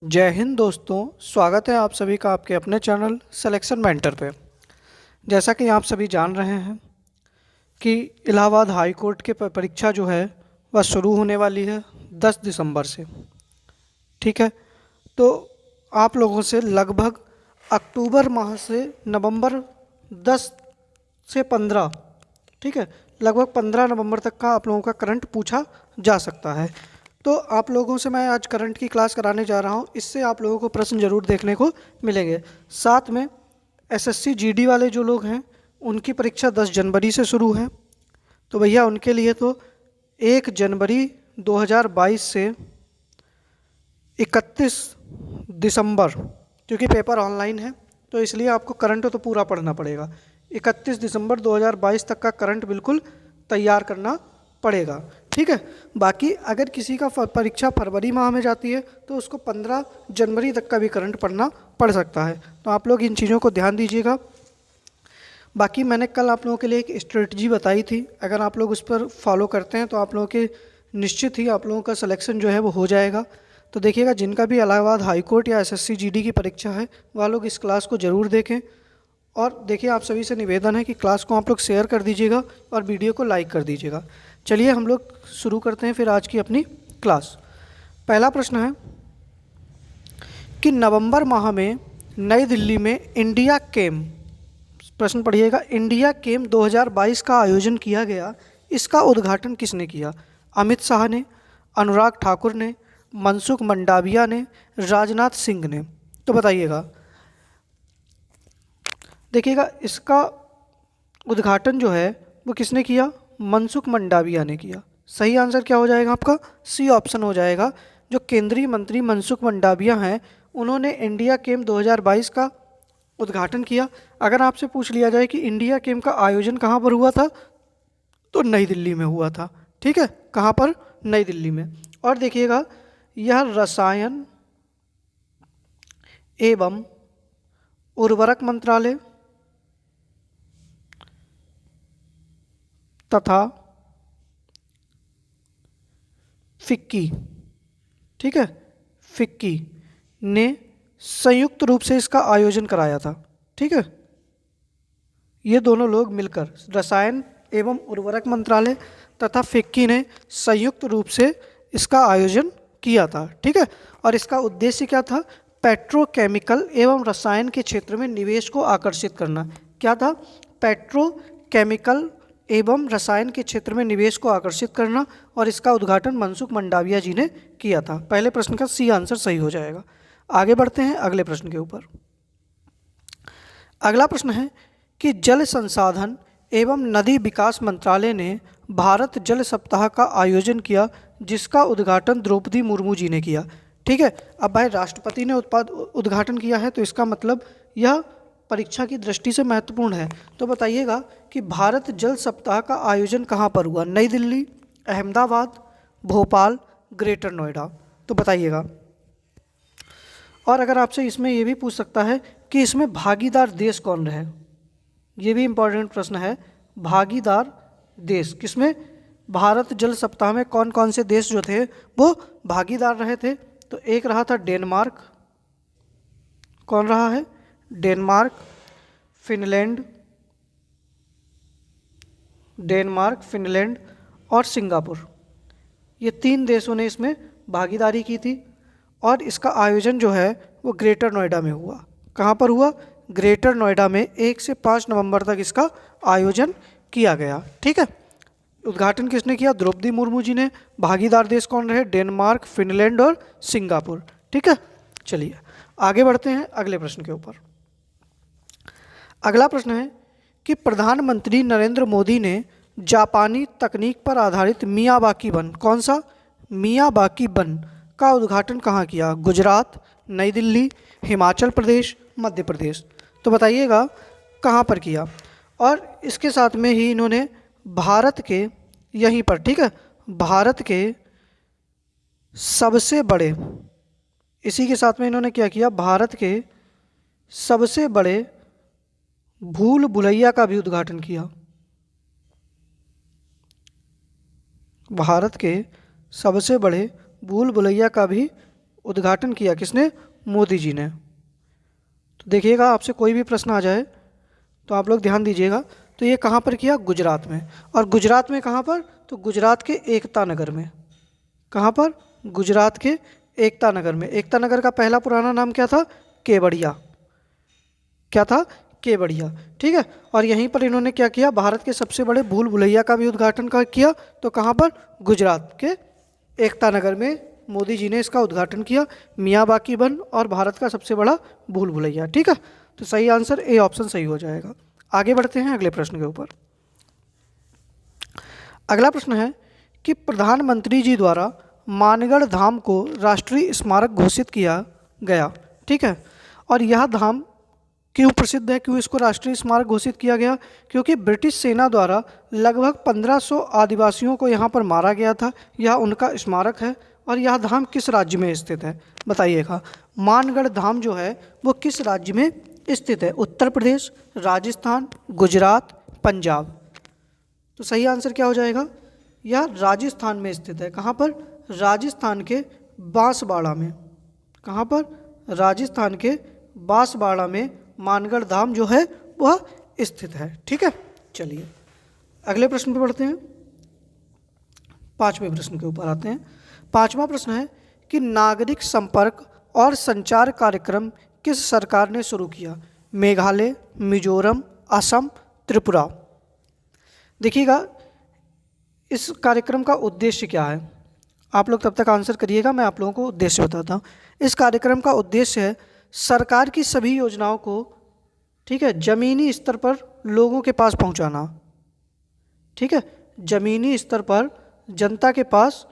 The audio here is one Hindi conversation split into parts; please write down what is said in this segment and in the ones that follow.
जय हिंद दोस्तों। स्वागत है आप सभी का आपके अपने चैनल सिलेक्शन मेंटर पे। जैसा कि आप सभी जान रहे हैं कि इलाहाबाद हाई कोर्ट के परीक्षा जो है वह शुरू होने वाली है 10 दिसंबर से। ठीक है, तो आप लोगों से लगभग अक्टूबर माह से नवंबर 10 से 15, ठीक है, लगभग 15 नवंबर तक का आप लोगों का करंट पूछा जा सकता है। तो आप लोगों से मैं आज करंट की क्लास कराने जा रहा हूँ, इससे आप लोगों को प्रश्न जरूर देखने को मिलेंगे। साथ में एसएससी जीडी वाले जो लोग हैं उनकी परीक्षा 10 जनवरी से शुरू है, तो भैया उनके लिए तो 1 जनवरी 2022 से 31 दिसंबर, क्योंकि पेपर ऑनलाइन है तो इसलिए आपको करंट तो पूरा पढ़ना पड़ेगा। 31 दिसंबर 2022 तक का करंट बिल्कुल तैयार करना पड़ेगा। ठीक है, बाकी अगर किसी का परीक्षा फरवरी माह में जाती है तो उसको 15 जनवरी तक का भी करंट पढ़ना पड़ सकता है, तो आप लोग इन चीज़ों को ध्यान दीजिएगा। बाकी मैंने कल आप लोगों के लिए एक स्ट्रेटजी बताई थी, अगर आप लोग उस पर फॉलो करते हैं तो आप लोगों के निश्चित ही आप लोगों का सिलेक्शन जो है वो हो जाएगा। तो देखिएगा, जिनका भी इलाहाबाद हाई कोर्ट या एसएससी जीडी की परीक्षा है वह लोग इस क्लास को ज़रूर देखें। और देखिए, आप सभी से निवेदन है कि क्लास को आप लोग शेयर कर दीजिएगा और वीडियो को लाइक कर दीजिएगा। चलिए हम लोग शुरू करते हैं फिर आज की अपनी क्लास। पहला प्रश्न है कि नवंबर माह में नई दिल्ली में इंडिया केम, प्रश्न पढ़िएगा, इंडिया केम 2022 का आयोजन किया गया, इसका उद्घाटन किसने किया? अमित शाह ने, अनुराग ठाकुर ने, मनसुख मंडाविया ने, राजनाथ सिंह ने। तो बताइएगा, देखिएगा इसका उद्घाटन जो है वो किसने किया? मनसुख मंडाविया ने किया। सही आंसर क्या हो जाएगा आपका? सी ऑप्शन हो जाएगा। जो केंद्रीय मंत्री मनसुख मंडाविया हैं उन्होंने इंडिया केम 2022 का उद्घाटन किया। अगर आपसे पूछ लिया जाए कि इंडिया गेम का आयोजन कहाँ पर हुआ था, तो नई दिल्ली में हुआ था। ठीक है, कहाँ पर? नई दिल्ली में। और देखिएगा, यह रसायन एवं उर्वरक मंत्रालय तथा फिक्की, ठीक है, फिक्की ने संयुक्त रूप से इसका आयोजन कराया था। ठीक है, ये दोनों लोग मिलकर, रसायन एवं उर्वरक मंत्रालय तथा फिक्की ने संयुक्त रूप से इसका आयोजन किया था। ठीक है, और इसका उद्देश्य क्या था? पेट्रोकेमिकल एवं रसायन के क्षेत्र में निवेश को आकर्षित करना। क्या था? पेट्रोकेमिकल एवं रसायन के क्षेत्र में निवेश को आकर्षित करना, और इसका उद्घाटन मनसुख मंडाविया जी ने किया था। पहले प्रश्न का सी आंसर सही हो जाएगा। आगे बढ़ते हैं अगले प्रश्न के ऊपर। अगला प्रश्न है कि जल संसाधन एवं नदी विकास मंत्रालय ने भारत जल सप्ताह का आयोजन किया, जिसका उद्घाटन द्रौपदी मुर्मू जी ने किया। ठीक है, अब भाई राष्ट्रपति ने उद्घाटन किया है तो इसका मतलब यह परीक्षा की दृष्टि से महत्वपूर्ण है। तो बताइएगा कि भारत जल सप्ताह का आयोजन कहाँ पर हुआ? नई दिल्ली, अहमदाबाद, भोपाल, ग्रेटर नोएडा। तो बताइएगा। और अगर आपसे इसमें ये भी पूछ सकता है कि इसमें भागीदार देश कौन रहे, ये भी इम्पोर्टेंट प्रश्न है। भागीदार देश किसमें? भारत जल सप्ताह में कौन कौन से देश जो थे वो भागीदार रहे थे? तो एक रहा था डेनमार्क। कौन रहा है? डेनमार्क, फिनलैंड, डेनमार्क, फिनलैंड और सिंगापुर। ये 3 देशों ने इसमें भागीदारी की थी। और इसका आयोजन जो है वो ग्रेटर नोएडा में हुआ। कहाँ पर हुआ? ग्रेटर नोएडा में 1 से 5 नवंबर तक इसका आयोजन किया गया। ठीक है, उद्घाटन किसने किया? द्रौपदी मुर्मू जी ने। भागीदार देश कौन रहे? डेनमार्क, फिनलैंड और सिंगापुर। ठीक है, चलिए आगे बढ़ते हैं अगले प्रश्न के ऊपर। अगला प्रश्न है कि प्रधानमंत्री नरेंद्र मोदी ने जापानी तकनीक पर आधारित मियावाकी वन, कौन सा? मियावाकी वन का उद्घाटन कहाँ किया? गुजरात, नई दिल्ली, हिमाचल प्रदेश, मध्य प्रदेश। तो बताइएगा कहाँ पर किया। और इसके साथ में ही इन्होंने भारत के यहीं पर, ठीक है, भारत के सबसे बड़े, इसी के साथ में इन्होंने क्या किया? भारत के सबसे बड़े भूल भुलैया का भी उद्घाटन किया। भारत के सबसे बड़े भूल भुलैया का भी उद्घाटन किया किसने? मोदी जी ने। तो देखिएगा, आपसे कोई भी प्रश्न आ जाए तो आप लोग ध्यान दीजिएगा। तो ये कहाँ पर किया? गुजरात में। और गुजरात में कहाँ पर? तो गुजरात के एकता नगर में। कहाँ पर? गुजरात के एकता नगर में। एकता नगर का पहला पुराना नाम क्या था? केवड़िया। क्या था? केवड़िया। ठीक है। और यहीं पर इन्होंने क्या किया? भारत के सबसे बड़े भूल भुलैया का भी उद्घाटन किया। तो कहाँ पर? गुजरात के एकता नगर में मोदी जी ने इसका उद्घाटन किया। मियावाकी वन और भारत का सबसे बड़ा भूल भुलैया। ठीक है। तो सही आंसर ए ऑप्शन सही हो जाएगा। आगे बढ़ते हैं अगले प्रश्न के ऊपर। अगला प्रश्न है कि प्रधानमंत्री जी द्वारा मानगढ़ धाम को राष्ट्रीय स्मारक घोषित किया गया। ठीक है। और यह धाम क्यों प्रसिद्ध है? क्यों इसको राष्ट्रीय स्मारक घोषित किया गया? क्योंकि ब्रिटिश सेना द्वारा लगभग 1500 आदिवासियों को यहाँ पर मारा गया था। यह उनका स्मारक है। और यह धाम किस राज्य में स्थित है? बताइएगा। मानगढ़ धाम जो है वो किस राज्य में स्थित है? उत्तर प्रदेश, राजस्थान, गुजरात, पंजाब। तो सही आंसर क्या हो जाएगा? यह राजस्थान में स्थित है। कहाँ पर? राजस्थान के बांसवाड़ा में। कहाँ पर? राजस्थान के बांसवाड़ा में मानगढ़ धाम जो है वह स्थित है। ठीक है। चलिए अगले प्रश्न पे बढ़ते हैं। पांचवें प्रश्न के ऊपर आते हैं। पांचवा प्रश्न है कि नागरिक संपर्क और संचार कार्यक्रम किस सरकार ने शुरू किया? मेघालय, मिजोरम, असम, त्रिपुरा। देखिएगा, इस कार्यक्रम का उद्देश्य क्या है? आप लोग तब तक आंसर करिएगा, मैं आप लोगों को उद्देश्य बताता हूँ। इस कार्यक्रम का उद्देश्य है सरकार की सभी योजनाओं को, ठीक है, ज़मीनी स्तर पर लोगों के पास पहुँचाना। ठीक है। ज़मीनी स्तर पर जनता के पास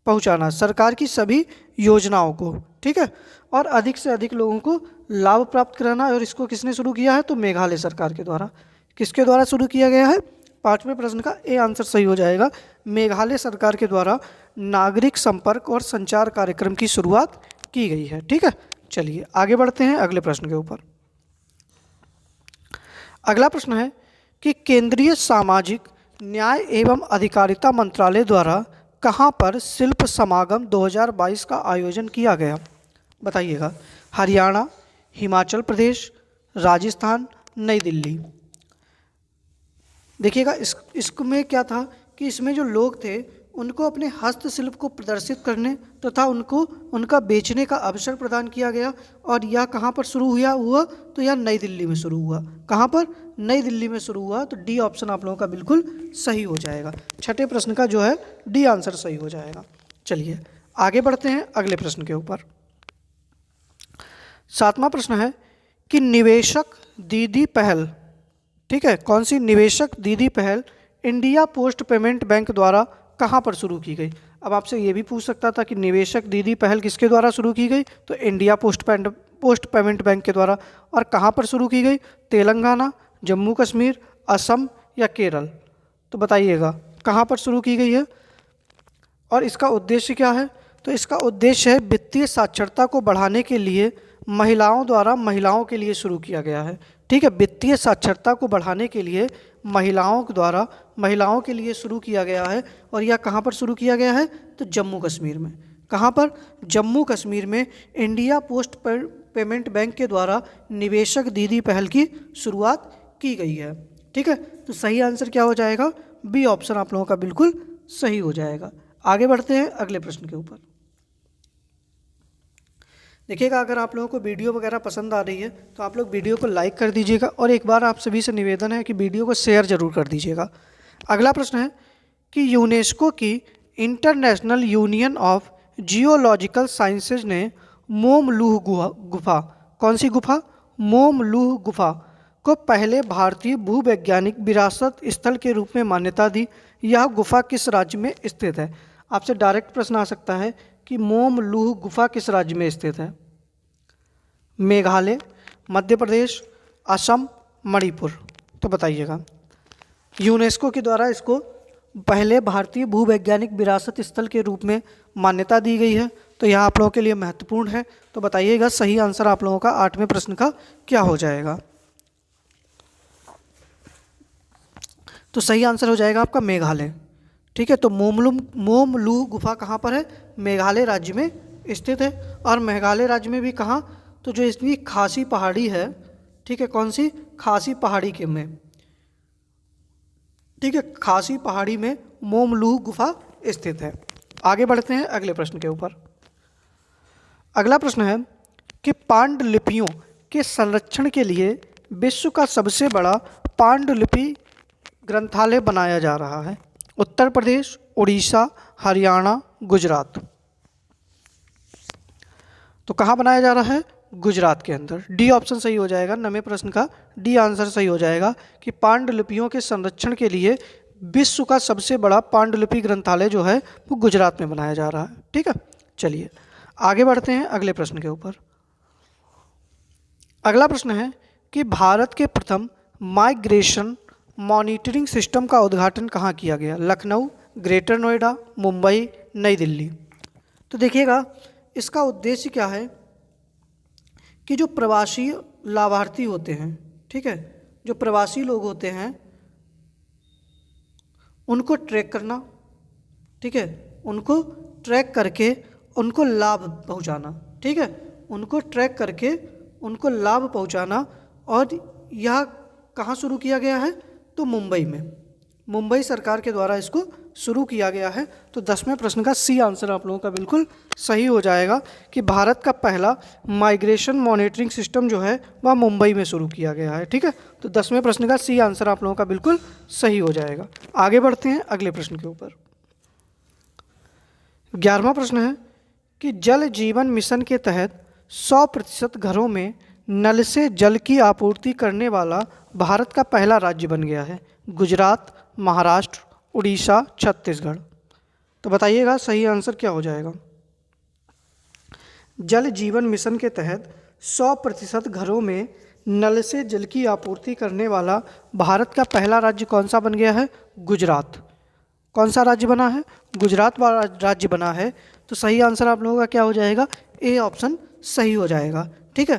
पहुँचाना सरकार की सभी योजनाओं को। ठीक है। और अधिक से अधिक लोगों को लाभ प्राप्त कराना। और इसको किसने शुरू किया है? तो मेघालय सरकार के द्वारा। किसके द्वारा शुरू किया गया है? पांचवें प्रश्न का ए आंसर सही हो जाएगा। मेघालय सरकार के द्वारा नागरिक संपर्क और संचार कार्यक्रम की शुरुआत की गई है। ठीक है। चलिए आगे बढ़ते हैं अगले प्रश्न के ऊपर। अगला प्रश्न है कि केंद्रीय सामाजिक न्याय एवं अधिकारिता मंत्रालय द्वारा कहाँ पर शिल्प समागम 2022 का आयोजन किया गया? बताइएगा। हरियाणा, हिमाचल प्रदेश, राजस्थान, नई दिल्ली। देखिएगा, इसमें क्या था कि इसमें जो लोग थे उनको अपने हस्तशिल्प को प्रदर्शित करने तथा उनको उनका बेचने का अवसर प्रदान किया गया। और यह कहाँ पर शुरू हुआ? तो यह नई दिल्ली में शुरू हुआ। कहाँ पर? नई दिल्ली में शुरू हुआ। तो डी ऑप्शन आप लोगों का बिल्कुल सही हो जाएगा। छठे प्रश्न का जो है डी आंसर सही हो जाएगा। चलिए आगे बढ़ते हैं अगले प्रश्न के ऊपर। सातवां प्रश्न है कि निवेशक दीदी पहल, ठीक है, कौन सी निवेशक दीदी पहल इंडिया पोस्ट पेमेंट बैंक द्वारा कहाँ पर शुरू की गई? अब आपसे ये भी पूछ सकता था कि निवेशक दीदी पहल किसके द्वारा शुरू की गई? तो इंडिया पोस्ट पेमेंट बैंक के द्वारा। और कहाँ पर शुरू की गई? तेलंगाना, जम्मू कश्मीर, असम या केरल। तो बताइएगा कहाँ पर शुरू की गई है और इसका उद्देश्य क्या है? तो इसका उद्देश्य है वित्तीय साक्षरता को बढ़ाने के लिए महिलाओं द्वारा महिलाओं के लिए शुरू किया गया है। ठीक है। वित्तीय साक्षरता को बढ़ाने के लिए महिलाओं द्वारा महिलाओं के लिए शुरू किया गया है। और यह कहाँ पर शुरू किया गया है? तो जम्मू कश्मीर में। कहाँ पर? जम्मू कश्मीर में इंडिया पोस्ट पेमेंट बैंक के द्वारा निवेशक दीदी पहल की शुरुआत की गई है। ठीक है। तो सही आंसर क्या हो जाएगा? बी ऑप्शन आप लोगों का बिल्कुल सही हो जाएगा। आगे बढ़ते हैं अगले प्रश्न के ऊपर। देखिएगा, अगर आप लोगों को वीडियो वगैरह पसंद आ रही है तो आप लोग वीडियो को लाइक कर दीजिएगा। और एक बार आप सभी से निवेदन है कि वीडियो को शेयर जरूर कर दीजिएगा। अगला प्रश्न है कि यूनेस्को की international union of geological sciences ने मोमलूह गुफा, कौन सी गुफा? मोमलूह गुफा को पहले भारतीय भूवैज्ञानिक विरासत स्थल के रूप में मान्यता दी। यह गुफा किस राज्य में स्थित है? आपसे डायरेक्ट प्रश्न आ सकता है कि मोमलूह गुफा किस राज्य में स्थित है? मेघालय, मध्य प्रदेश, असम, मणिपुर। तो बताइएगा। यूनेस्को के द्वारा इसको पहले भारतीय भूवैज्ञानिक विरासत स्थल के रूप में मान्यता दी गई है। तो यह आप लोगों के लिए महत्वपूर्ण है। तो बताइएगा सही आंसर आप लोगों का आठवें प्रश्न का क्या हो जाएगा? तो सही आंसर हो जाएगा आपका मेघालय। ठीक है। तो मोमलूह गुफा कहाँ पर है? मेघालय राज्य में स्थित है। और मेघालय राज्य में भी कहाँ, तो जो इसकी खासी पहाड़ी है, ठीक है, कौन सी, खासी पहाड़ी के में, ठीक है, खासी पहाड़ी में मोमलूह गुफा स्थित है। आगे बढ़ते हैं अगले प्रश्न के ऊपर। अगला प्रश्न है कि पांडुलिपियों के संरक्षण के लिए विश्व का सबसे बड़ा पांडुलिपि ग्रंथालय बनाया जा रहा है। उत्तर प्रदेश, उड़ीसा, हरियाणा, गुजरात। तो कहाँ बनाया जा रहा है, गुजरात के अंदर। डी ऑप्शन सही हो जाएगा, नवे प्रश्न का डी आंसर सही हो जाएगा कि पांडुलिपियों के संरक्षण के लिए विश्व का सबसे बड़ा पांडुलिपि ग्रंथालय जो है वो गुजरात में बनाया जा रहा है। ठीक है, चलिए आगे बढ़ते हैं अगले प्रश्न के ऊपर। अगला प्रश्न है कि भारत के प्रथम माइग्रेशन मॉनिटरिंग सिस्टम का उद्घाटन कहाँ किया गया। लखनऊ, ग्रेटर नोएडा, मुंबई, नई दिल्ली। तो देखिएगा इसका उद्देश्य क्या है कि जो प्रवासी लाभार्थी होते हैं, ठीक है, जो प्रवासी लोग होते हैं उनको ट्रैक करना, ठीक है, उनको ट्रैक करके उनको लाभ पहुंचाना, ठीक है, उनको ट्रैक करके उनको लाभ पहुंचाना। और यह कहाँ शुरू किया गया है, तो मुंबई में, मुंबई सरकार के द्वारा इसको शुरू किया गया है। तो 10वें प्रश्न का सी आंसर आप लोगों का बिल्कुल सही हो जाएगा कि भारत का पहला माइग्रेशन मॉनिटरिंग सिस्टम जो है वह मुंबई में शुरू किया गया है। ठीक है, तो 10वें प्रश्न का सी आंसर आप लोगों का बिल्कुल सही हो जाएगा। आगे बढ़ते हैं अगले प्रश्न के ऊपर। 11वां प्रश्न है कि जल जीवन मिशन के तहत 100% घरों में नल से जल की आपूर्ति करने वाला भारत का पहला राज्य बन गया है। गुजरात, महाराष्ट्र, उड़ीसा, छत्तीसगढ़। तो बताइएगा सही आंसर क्या हो जाएगा। जल जीवन मिशन के तहत 100% घरों में नल से जल की आपूर्ति करने वाला भारत का पहला राज्य कौन सा बन गया है, गुजरात। कौन सा राज्य बना है, गुजरात वाला राज्य बना है। तो सही आंसर आप लोगों का क्या हो जाएगा, ए ऑप्शन सही हो जाएगा। ठीक है,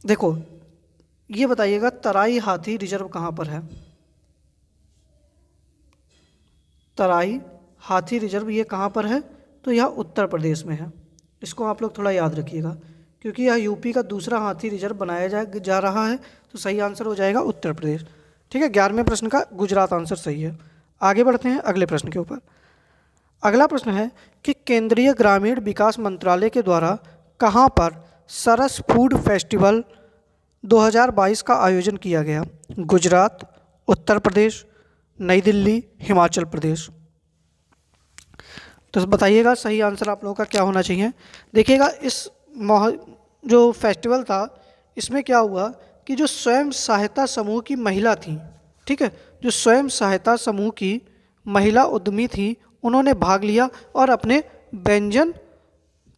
देखो ये बताइएगा तराई हाथी रिजर्व कहाँ पर है। तराई हाथी रिजर्व ये कहाँ पर है, तो यह उत्तर प्रदेश में है। इसको आप लोग थोड़ा याद रखिएगा क्योंकि यह यूपी का दूसरा हाथी रिजर्व बनाया जा रहा है। तो सही आंसर हो जाएगा उत्तर प्रदेश। ठीक है, 11वें प्रश्न का गुजरात आंसर सही है। आगे बढ़ते हैं अगले प्रश्न के ऊपर। अगला प्रश्न है कि केंद्रीय ग्रामीण विकास मंत्रालय के द्वारा कहाँ पर सरस फूड फेस्टिवल 2022 का आयोजन किया गया। गुजरात, उत्तर प्रदेश, नई दिल्ली, हिमाचल प्रदेश। तो बताइएगा सही आंसर आप लोगों का क्या होना चाहिए। देखिएगा इस जो फेस्टिवल था इसमें क्या हुआ कि जो स्वयं सहायता समूह की महिला थी, ठीक है, जो स्वयं सहायता समूह की महिला उद्यमी थी उन्होंने भाग लिया और अपने व्यंजन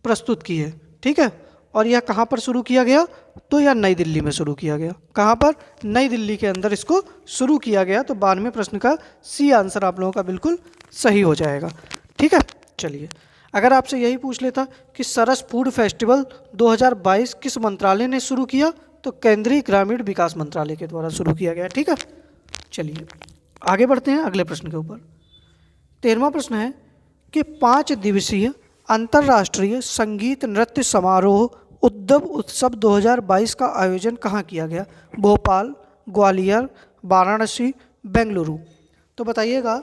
प्रस्तुत किए। ठीक है, और यह कहाँ पर शुरू किया गया, तो यह नई दिल्ली में शुरू किया गया। कहाँ पर, नई दिल्ली के अंदर इसको शुरू किया गया। तो 92वें प्रश्न का सी आंसर आप लोगों का बिल्कुल सही हो जाएगा। ठीक है, चलिए अगर आपसे यही पूछ लेता कि सरस फूड फेस्टिवल 2022 किस मंत्रालय ने शुरू किया, तो केंद्रीय ग्रामीण विकास मंत्रालय के द्वारा शुरू किया गया। ठीक है, चलिए आगे बढ़ते हैं अगले प्रश्न के ऊपर। 13वां प्रश्न है कि 5 दिवसीय अंतर्राष्ट्रीय संगीत नृत्य समारोह उद्यम उत्सव 2022 का आयोजन कहाँ किया गया। भोपाल, ग्वालियर, वाराणसी, बेंगलुरु। तो बताइएगा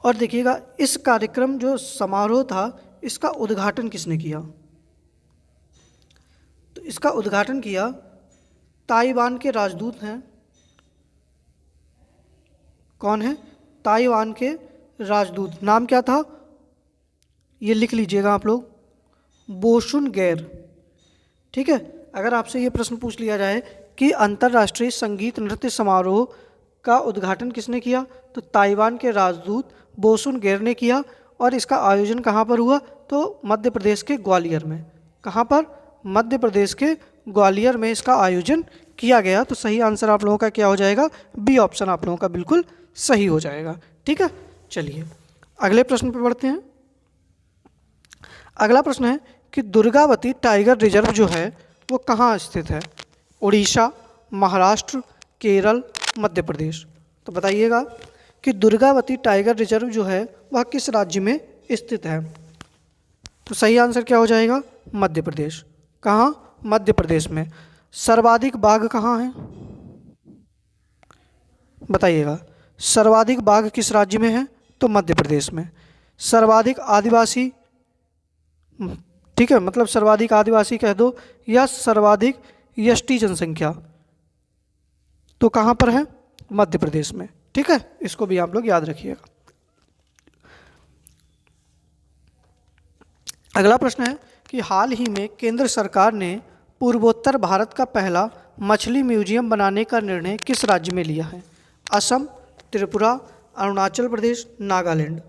और देखिएगा इस कार्यक्रम जो समारोह था इसका उद्घाटन किसने किया। तो इसका उद्घाटन किया ताइवान के राजदूत हैं। कौन है, ताइवान के राजदूत। नाम क्या था, ये लिख लीजिएगा आप लोग, बोशुन गैर। ठीक है, अगर आपसे ये प्रश्न पूछ लिया जाए कि अंतर्राष्ट्रीय संगीत नृत्य समारोह का उद्घाटन किसने किया, तो ताइवान के राजदूत बोशुन गैर ने किया। और इसका आयोजन कहाँ पर हुआ, तो मध्य प्रदेश के ग्वालियर में। कहाँ पर, मध्य प्रदेश के ग्वालियर में इसका आयोजन किया गया। तो सही आंसर आप लोगों का क्या हो जाएगा, बी ऑप्शन आप लोगों का बिल्कुल सही हो जाएगा। ठीक है, चलिए अगले प्रश्न पर बढ़ते हैं। अगला प्रश्न है कि दुर्गावती टाइगर रिजर्व जो है वो कहाँ स्थित है। उड़ीसा, महाराष्ट्र, केरल, मध्य प्रदेश। तो बताइएगा कि दुर्गावती टाइगर रिजर्व जो है वह किस राज्य में स्थित है? तो सही आंसर क्या हो जाएगा? मध्य प्रदेश। कहाँ? मध्य प्रदेश में। सर्वाधिक बाघ कहाँ है? बताइएगा। सर्वाधिक बाघ किस राज्य में है? तो मध्य प्रदेश में। सर्वाधिक आदिवासी, ठीक है, मतलब सर्वाधिक आदिवासी कह दो या सर्वाधिक यष्टि जनसंख्या, तो कहाँ पर है? मध्य प्रदेश में। ठीक है, इसको भी आप लोग याद रखिएगा। अगला प्रश्न है कि हाल ही में केंद्र सरकार ने पूर्वोत्तर भारत का पहला मछली म्यूजियम बनाने का निर्णय किस राज्य में लिया है? असम, त्रिपुरा, अरुणाचल प्रदेश, नागालैंड।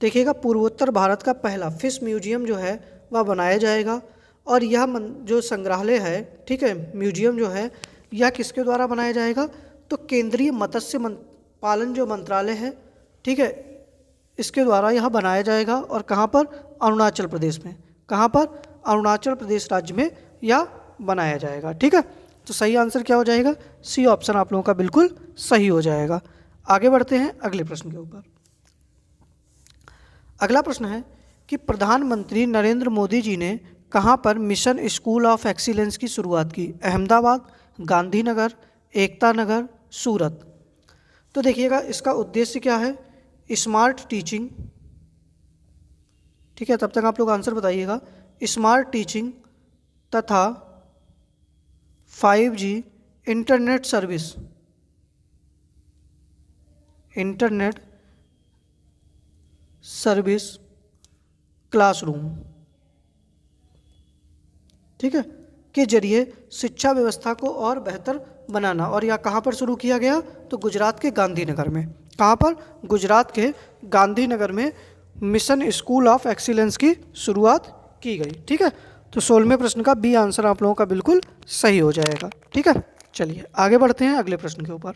देखिएगा, पूर्वोत्तर भारत का पहला फिश म्यूजियम जो है वह बनाया जाएगा और यह जो संग्रहालय है, ठीक है, म्यूजियम जो है, यह किसके द्वारा बनाया जाएगा? तो केंद्रीय मत्स्य पालन जो मंत्रालय है, ठीक है, इसके द्वारा यह बनाया जाएगा। और कहाँ पर? अरुणाचल प्रदेश में। कहाँ पर? अरुणाचल प्रदेश राज्य में यह बनाया जाएगा। ठीक है, तो सही आंसर क्या हो जाएगा? सी ऑप्शन आप लोगों का बिल्कुल सही हो जाएगा। आगे बढ़ते हैं अगले प्रश्न के ऊपर। अगला प्रश्न है कि प्रधानमंत्री नरेंद्र मोदी जी ने कहाँ पर मिशन स्कूल ऑफ एक्सीलेंस की शुरुआत की? अहमदाबाद, गांधीनगर, एकता नगर, सूरत। तो देखिएगा, इसका उद्देश्य क्या है? स्मार्ट टीचिंग, ठीक है, तब तक आप लोग आंसर बताइएगा। स्मार्ट टीचिंग तथा 5G internet service, internet service classroom, ठीक है, के जरिए शिक्षा व्यवस्था को और बेहतर बनाना। और यह कहाँ पर शुरू किया गया? तो गुजरात के गांधीनगर में। कहाँ पर? गुजरात के गांधीनगर में मिशन स्कूल ऑफ एक्सीलेंस की शुरुआत की गई। ठीक है, तो 16वें प्रश्न का बी आंसर आप लोगों का बिल्कुल सही हो जाएगा। ठीक है, चलिए आगे बढ़ते हैं अगले प्रश्न के ऊपर।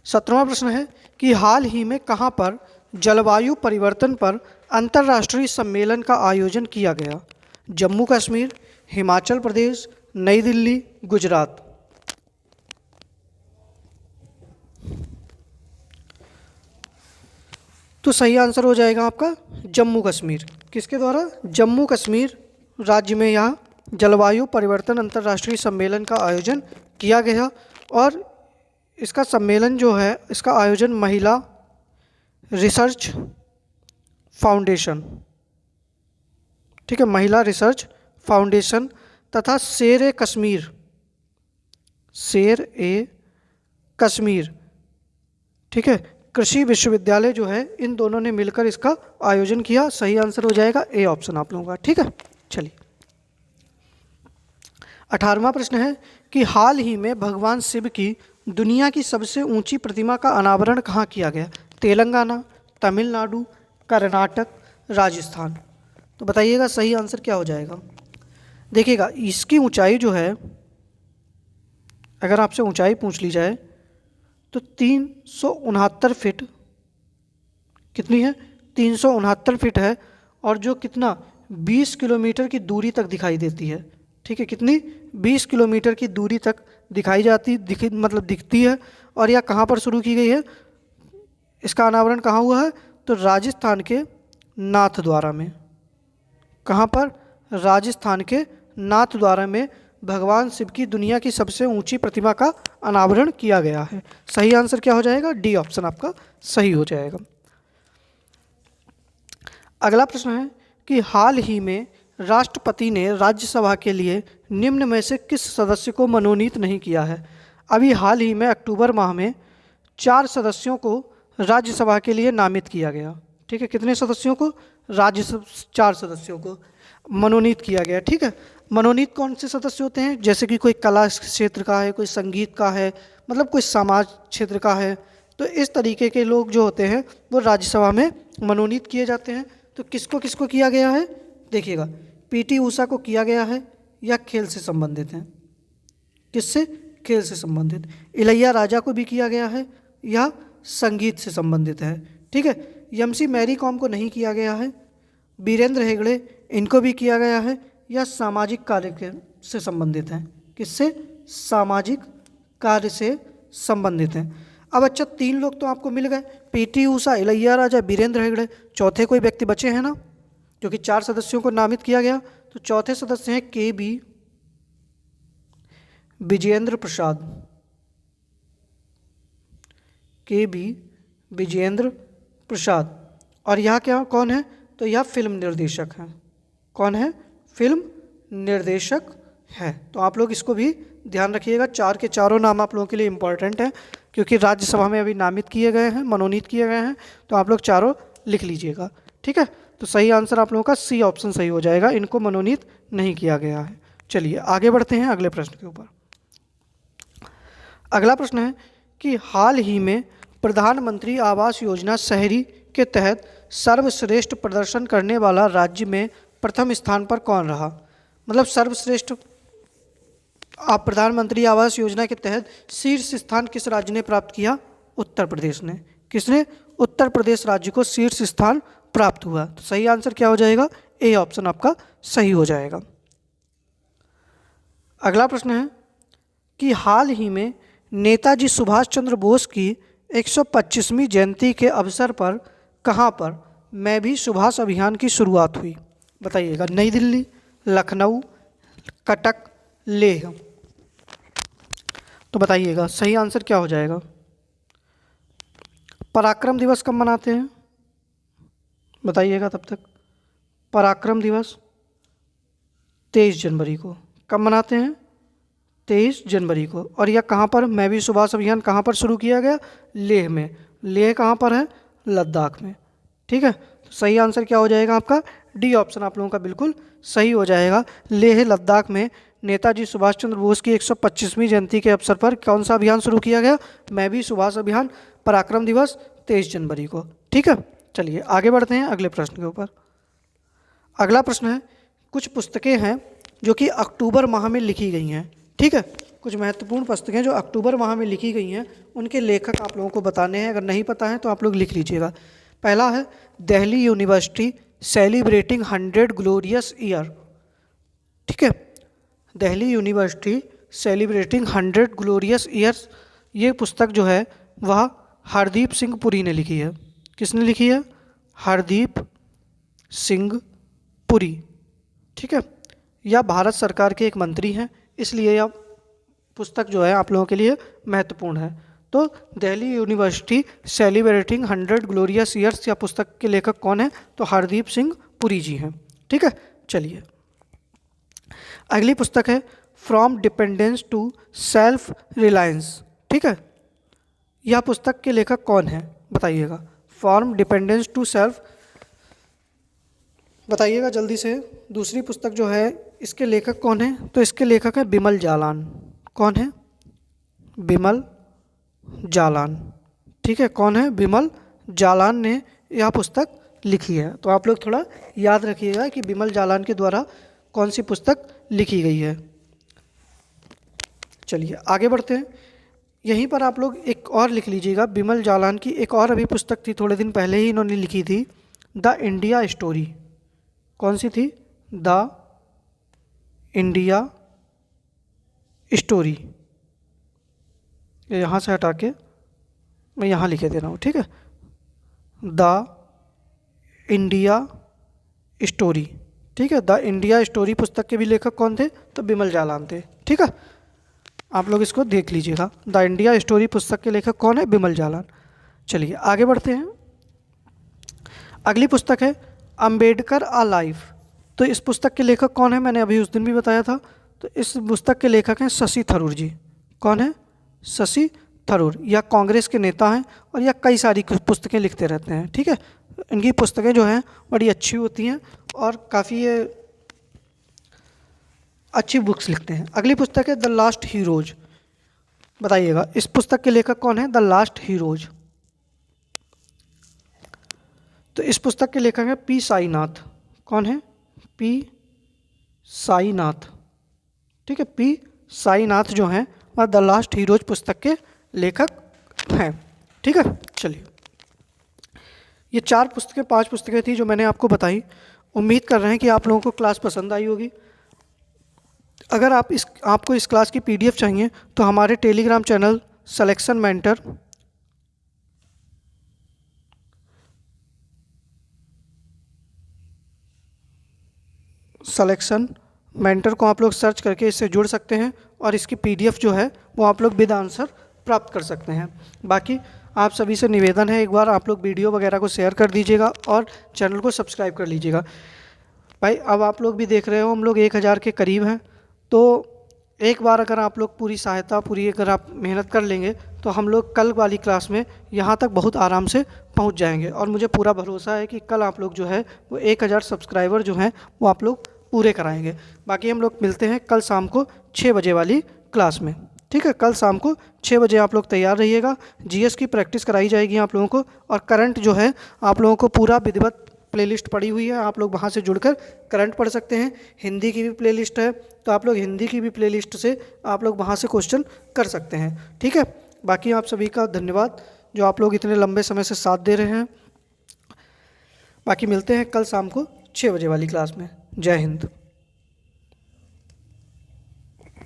17वां प्रश्न है कि हाल ही में कहाँ पर जलवायु परिवर्तन पर अंतर्राष्ट्रीय सम्मेलन का आयोजन किया गया? जम्मू कश्मीर, हिमाचल प्रदेश, नई दिल्ली, गुजरात। तो सही आंसर हो जाएगा आपका जम्मू कश्मीर। किसके द्वारा? जम्मू कश्मीर राज्य में यहाँ जलवायु परिवर्तन अंतर्राष्ट्रीय सम्मेलन का आयोजन किया गया। और इसका सम्मेलन जो है, इसका आयोजन महिला रिसर्च फाउंडेशन, ठीक है, महिला रिसर्च फाउंडेशन तथा शेर-ए-कश्मीर, ठीक है, कृषि विश्वविद्यालय जो है, इन दोनों ने मिलकर इसका आयोजन किया। सही आंसर हो जाएगा ए ऑप्शन आप लोगों का। ठीक है, चलिए 18वां प्रश्न है कि हाल ही में भगवान शिव की दुनिया की सबसे ऊंची प्रतिमा का अनावरण कहाँ किया गया? तेलंगाना, तमिलनाडु, कर्नाटक, राजस्थान। तो बताइएगा सही आंसर क्या हो जाएगा? देखिएगा, इसकी ऊंचाई जो है, अगर आपसे ऊंचाई पूछ ली जाए तो 369 फीट, कितनी है? 369 फीट है। और जो कितना 20 किलोमीटर की दूरी तक दिखाई देती है। ठीक है, कितनी? 20 किलोमीटर की दूरी तक दिखती है। और यह कहाँ पर शुरू की गई है? इसका अनावरण कहाँ हुआ है? तो राजस्थान के नाथद्वारा में। कहाँ पर? राजस्थान के नाथद्वारा में भगवान शिव की दुनिया की सबसे ऊंची प्रतिमा का अनावरण किया गया है। सही आंसर क्या हो जाएगा? डी ऑप्शन आपका सही हो जाएगा। अगला प्रश्न है कि हाल ही में राष्ट्रपति ने राज्यसभा के लिए निम्न में से किस सदस्य को मनोनीत नहीं किया है? अभी हाल ही में अक्टूबर माह में 4 सदस्यों को राज्यसभा के लिए नामित किया गया। ठीक है, कितने सदस्यों को? 4 सदस्यों को मनोनीत किया गया। ठीक है, मनोनीत कौन से सदस्य होते हैं? जैसे कि कोई कला क्षेत्र का है, कोई संगीत का है, मतलब कोई समाज क्षेत्र का है। तो इस तरीके के लोग जो होते हैं वो राज्यसभा में मनोनीत किए जाते हैं। तो किसको किसको किया गया है? देखिएगा, पीटी ऊषा को किया गया है, या खेल से संबंधित हैं। किससे? खेल से संबंधित। इलैया राजा को भी किया गया है, या संगीत से संबंधित है। ठीक है, एमसी मैरी कॉम को नहीं किया गया है। वीरेंद्र हेगड़े, इनको भी किया गया है, या सामाजिक कार्य से संबंधित हैं। किससे? सामाजिक कार्य से संबंधित हैं। अब अच्छा 3 लोग तो आपको मिल गए, पीटी ऊषा, इलैया राजा, वीरेंद्र हेगड़े। चौथे कोई व्यक्ति बचे हैं ना, क्योंकि 4 सदस्यों को नामित किया गया। तो चौथे सदस्य हैं के बी विजयेंद्र प्रसाद। के बी विजयेंद्र प्रसाद। और यह क्या कौन है, तो यह फिल्म निर्देशक हैं। कौन है, फिल्म निर्देशक है। तो आप लोग इसको भी ध्यान रखिएगा, 4 के चारों नाम आप लोगों के लिए इंपॉर्टेंट हैं, क्योंकि राज्यसभा में अभी नामित किए गए हैं, मनोनीत किए गए हैं। तो आप लोग चारों लिख लीजिएगा, ठीक है। तो सही आंसर आप लोगों का सी ऑप्शन सही हो जाएगा, इनको मनोनीत नहीं किया गया है। चलिए आगे बढ़ते हैं अगले प्रश्न के ऊपर। अगला प्रश्न है कि हाल ही में प्रधानमंत्री आवास योजना शहरी के तहत सर्वश्रेष्ठ प्रदर्शन करने वाला राज्य में प्रथम स्थान पर कौन रहा। मतलब सर्वश्रेष्ठ आप प्रधानमंत्री आवास योजना के तहत शीर्ष स्थान किस राज्य ने प्राप्त किया, उत्तर प्रदेश ने। किसने, उत्तर प्रदेश राज्य को शीर्ष स्थान प्राप्त हुआ। तो सही आंसर क्या हो जाएगा, ए ऑप्शन आपका सही हो जाएगा। अगला प्रश्न है कि हाल ही में नेताजी सुभाष चंद्र बोस की 125वीं जयंती के अवसर पर कहाँ पर मैं भी सुभाष अभियान की शुरुआत हुई। बताइएगा, नई दिल्ली, लखनऊ, कटक, लेह। तो बताइएगा सही आंसर क्या हो जाएगा। पराक्रम दिवस कब मनाते हैं, बताइएगा तब तक। पराक्रम दिवस 23 जनवरी को। कब मनाते हैं, 23 जनवरी को। और यह कहाँ पर, मैं भी सुभाष अभियान कहाँ पर शुरू किया गया, लेह में। लेह कहाँ पर है, लद्दाख में, ठीक है। तो सही आंसर क्या हो जाएगा आपका, डी ऑप्शन आप लोगों का बिल्कुल सही हो जाएगा। लेह लद्दाख में नेताजी सुभाष चंद्र बोस की 125वीं जयंती के अवसर पर कौन सा अभियान शुरू किया गया, मैं भी सुभाष अभियान, पराक्रम दिवस 23 जनवरी को, ठीक है। चलिए आगे बढ़ते हैं अगले प्रश्न के ऊपर। अगला प्रश्न है, कुछ पुस्तकें हैं जो कि अक्टूबर माह में लिखी गई हैं, ठीक है। कुछ महत्वपूर्ण पुस्तकें जो अक्टूबर माह में लिखी गई हैं, उनके लेखक आप लोगों को बताने हैं। अगर नहीं पता है तो आप लोग लिख लीजिएगा। पहला है Delhi university celebrating 100 glorious year, ठीक है। Delhi university celebrating 100 glorious years, ये पुस्तक जो है वह हरदीप सिंह पुरी ने लिखी है। किसने लिखी है, हरदीप सिंह पुरी, ठीक है। यह भारत सरकार के एक मंत्री हैं, इसलिए यह पुस्तक जो है आप लोगों के लिए महत्वपूर्ण है। तो Delhi university celebrating 100 glorious years, या पुस्तक के लेखक कौन है, तो हरदीप सिंह पुरी जी हैं, ठीक है। चलिए अगली पुस्तक है from dependence to self reliance, ठीक है। यह पुस्तक के लेखक कौन है, बताइएगा। फ्रॉम डिपेंडेंस टू सेल्फ, बताइएगा जल्दी से। दूसरी पुस्तक जो है इसके लेखक कौन है, तो इसके लेखक है बिमल जालान। कौन है, बिमल जालान, ठीक है। कौन है, बिमल जालान ने यह पुस्तक लिखी है। तो आप लोग थोड़ा याद रखिएगा कि बिमल जालान के द्वारा कौन सी पुस्तक लिखी गई है। चलिए आगे बढ़ते हैं। यहीं पर आप लोग एक और लिख लीजिएगा, बिमल जालान की एक और अभी पुस्तक थी, थोड़े दिन पहले ही इन्होंने लिखी थी, द इंडिया स्टोरी। कौन सी थी, द इंडिया स्टोरी। यहाँ से हटा के मैं यहाँ लिखे दे रहा हूँ, ठीक है। द इंडिया स्टोरी, ठीक है। द इंडिया स्टोरी पुस्तक के भी लेखक कौन थे, तो बिमल जालान थे, ठीक है। आप लोग इसको देख लीजिएगा, द इंडिया स्टोरी पुस्तक के लेखक कौन है, बिमल जालान। चलिए आगे बढ़ते हैं। अगली पुस्तक है अंबेडकर अ लाइफ। तो इस पुस्तक के लेखक कौन है, मैंने अभी उस दिन भी बताया था। तो इस पुस्तक के लेखक हैं शशि थरूर जी। कौन है, शशि थरूर। यह कांग्रेस के नेता हैं और यह कई सारी पुस्तकें लिखते रहते हैं, ठीक है। इनकी पुस्तकें जो हैं बड़ी अच्छी होती हैं और काफ़ी ये अच्छी बुक्स लिखते हैं। अगली पुस्तक है द लास्ट हीरोज। बताइएगा इस पुस्तक के लेखक कौन है, द लास्ट हीरोज। तो इस पुस्तक के लेखक हैं पी साईनाथ। कौन है, पी साईनाथ, ठीक है। पी साईनाथ जो हैं वह द लास्ट हीरोज पुस्तक के लेखक हैं, ठीक है। चलिए ये 4 पुस्तकें 5 पुस्तकें थी जो मैंने आपको बताई। उम्मीद कर रहे हैं कि आप लोगों को क्लास पसंद आई होगी। अगर आपको इस क्लास की PDF चाहिए तो हमारे Telegram channel selection mentor selection mentor को आप लोग सर्च करके इससे जुड़ सकते हैं और इसकी PDF जो है वो आप लोग विद आंसर प्राप्त कर सकते हैं। बाकी आप सभी से निवेदन है, एक बार आप लोग वीडियो वगैरह को शेयर कर दीजिएगा और चैनल को सब्सक्राइब कर लीजिएगा। भाई अब आप लोग भी देख रहे हो हम लोग 1000 के करीब हैं, तो एक बार अगर आप लोग पूरी सहायता पूरी अगर आप मेहनत कर लेंगे तो हम लोग कल वाली क्लास में यहाँ तक बहुत आराम से पहुँच जाएंगे। और मुझे पूरा भरोसा है कि कल आप लोग जो है वो 1000 सब्सक्राइबर जो हैं वो आप लोग पूरे कराएंगे। बाकी हम लोग मिलते हैं कल शाम को 6 बजे वाली क्लास में, ठीक है। कल शाम को 6 बजे आप लोग तैयार रहिएगा। GS की प्रैक्टिस कराई जाएगी आप लोगों को, और करंट जो है आप लोगों को पूरा विधिवत प्लेलिस्ट पड़ी हुई है, आप लोग वहाँ से जुड़कर करंट पढ़ सकते हैं। हिंदी की भी प्लेलिस्ट है, तो आप लोग हिंदी की भी प्लेलिस्ट से आप लोग वहाँ से क्वेश्चन कर सकते हैं, ठीक है। बाकी आप सभी का धन्यवाद जो आप लोग इतने लंबे समय से साथ दे रहे हैं। बाकी मिलते हैं कल शाम को 6 बजे वाली क्लास में। जय हिंद।